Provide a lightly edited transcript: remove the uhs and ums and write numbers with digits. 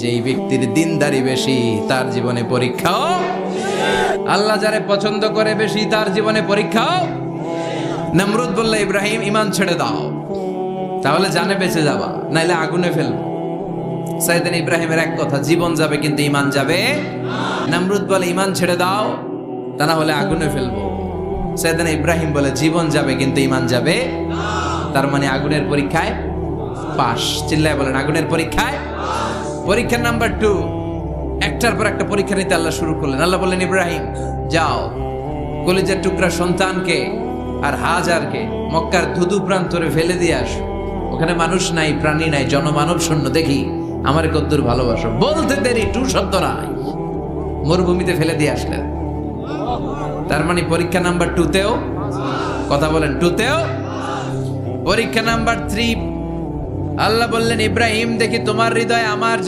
যেই ব্যক্তির দিনদারি বেশি তার জীবনে পরীক্ষাও, আল্লাহ যারে পছন্দ করে বেশি তার জীবনে পরীক্ষাও। নমরুদ বলল, ইব্রাহিম ঈমান ছেড়ে দাও, তাহলে জানে বেঁচে যাবা, নাইলে আগুনে ফেলবো। সাইয়েদনা ইব্রাহিমের এক কথা, জীবন যাবে কিন্তু ঈমান যাবে। নমরুদ বলে, ঈমান ছেড়ে দাও, তা না হলে আগুনে ফেলবো। সাইয়েদনা ইব্রাহিম বলে, জীবন যাবে কিন্তু ঈমান যাবে। তার মানে আগুনের পরীক্ষায় পাস। চিল্লায় বলেন, আগুনের পরীক্ষায়। পরীক্ষা নাম্বার 2, একটার পর একটা পরীক্ষা নিতে আল্লাহ শুরু করলেন। আল্লাহ বললেন, ইব্রাহিম যাও, কলিজার টুকরা সন্তানকে আর হাজারকে মক্কার ধুধু প্রান্তরে ফেলে দিয়ে আসো। ওখানে মানুষ নাই, প্রাণী নাই, জনমানব শূন্য, দেখি আমার কদ্দুর ভালোবাসো। বলতে দেরি, টু শব্দ নাই, মরুভূমিতে ফেলে দিয়ে আসলেন। তার মানে পরীক্ষা নাম্বার 2তেও, কথা বলেন, 2তেও। পরীক্ষা নাম্বার 3, আল্লাহ বললেন, ইব্রাহিম দেখি তোমার হৃদয় আমার